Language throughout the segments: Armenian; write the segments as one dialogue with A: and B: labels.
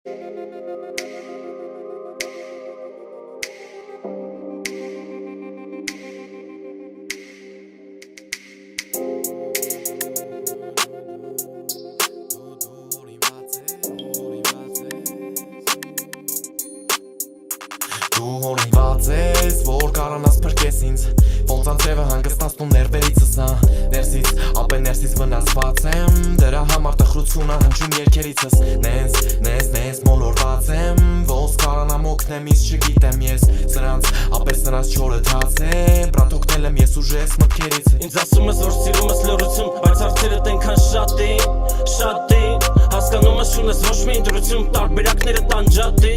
A: Դու հորինված ես, որ կարանաս փրկես ինձ Ոնց անձևը հանգստացնում ներվերիցս նա Ներսից, ապե ներսից վնասված եմ Դրա համար տխրությունը հնչում երգերիցս Նենց մոլորված եմ Ոնց կարանամ օգնեմ իս չգիտեմ ես Սրանց, ապե սրանց չորը թաց է Բրատ օգնել եմ ես ուժես մտքերից
B: Ինձ ասում ես, որ սիրում ես լրություն Բայց հարցերդ ենքան շատ էին Հասկանում ես ունես ոչ մի ընտրություն Տարբերակներդ անջատ է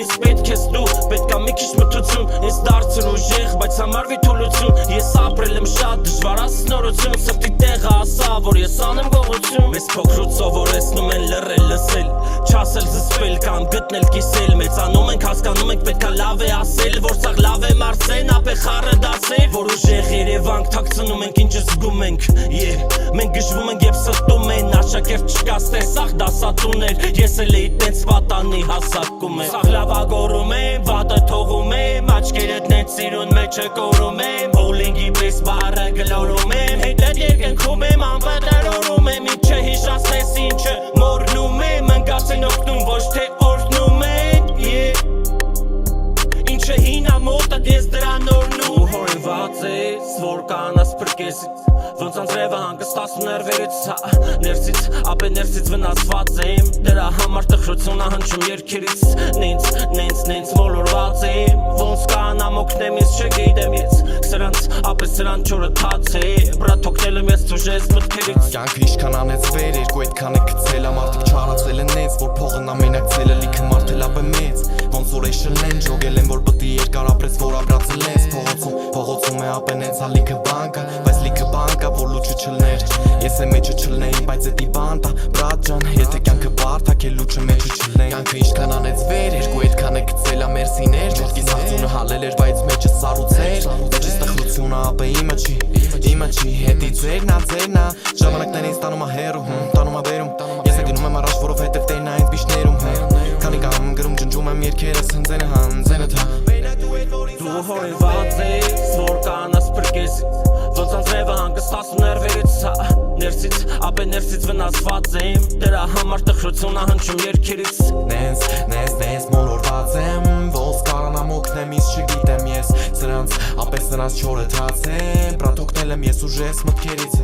B: Ինձ պետք ես դու, պետք է մի քիչ մթություն Ինձ դարձր ուժեղ, բայց համարվի թուլություն Ես ապրել եմ շատ դժվար ասնորություն Սրտի տեղը ասա, որ ես անեմ գողություն Մեզ փոքրուց սովորեցնում են լռել, լսել Չասել, զսպել կամ գտնել կիսել Մեծանում ենք, հասկանում ենք, պետք է լավ է ասել Որ սաղ լավ է մարսեն, ապե խառը դասել Որ ուժեղ երևանք, թաքցնում ենք, ինչ զգում ենք Մենք գժվում ենք և ստում են Աշակերտ չկաս տեսախ դասատուներ Ես էլ էի տենց պատանի հասակում եմ Սաղ լավագորում եմ, վատը թողում եմ Աչկերդ նենց սիրուն մեջը կորում եմ Հոլինգի պես բարը գլորում եմ Հետդ երկնքում եմ, անպետերորում եմ Ինչ հիշասնես ինչը մորնում եմ Ընկած են օգնում, ոչ թե օրհնում են Ինչը հինա մոտդ ես դրան օրնում Ու հորինված ես, որ կանաս փրկեսից Ոնց անձրևը հանգստացում ներվերից Ներսից, ապե ներսից վնասված եմ Դրա համար տխրությունը հնչում երգերից Նենց մոլորված եմ Ոնց կանամ օգնեմ ես չգիտեմ ես Սրանց, ապե սրան չորը թաց է Բրատ օգնել եմ ես ուժես մտքերից
A: Կյանքը իշքան անեց վեր, երկու այդքան է գցել Ամարտիկ չարացել են նենց, որ փողն ամենակցել է Լիքը մարդել ապե մեծ Ոնց որ էշել են, ժոգել են, որ պտի երկար ապրեց, որ ապրացել ես Փողոցում է ապե նենց հալիքը բանկա Բայց լիքը բանկա, որ լուչը չլներ Ես է մեջը չլնեին, բայց էտի բանտա Բրատ ջան, եթե կյանքը բարդակ է լուչը մեջը չլնեին Կյանքը իշքան անեց վեր, երկու այդքան է գցել ամերսիներ Ճետքիս աղձունը հալել էր, բայց մեջը սառուցեր Մեջս տխրությունը ապե իմը չի Հետի ձերնա Ժամանակներին ստանում ա հերու, տանում ա բերում Ես է գնում եմ առաջ, որով հետև տերն ա ինձ բիշներում Քանի կամ գրում ջնջում եմ երկերս հնձենը թա
B: Դու հորինված ես, որ կանաս փրկեսից Ոնց անձրևը հանգստացում ներվերից Ներսից, ապե ներսից վնասված եմ Դրա համար տխրությունը հնչում երգերից
A: Նենց մոլորված եմ Ոնց կարանամ օգնեմ իս չգիտեմ ես Սրանց, ապե սրանց չորը թաց է Բրատ օգնել եմ ես ուժես մտքերից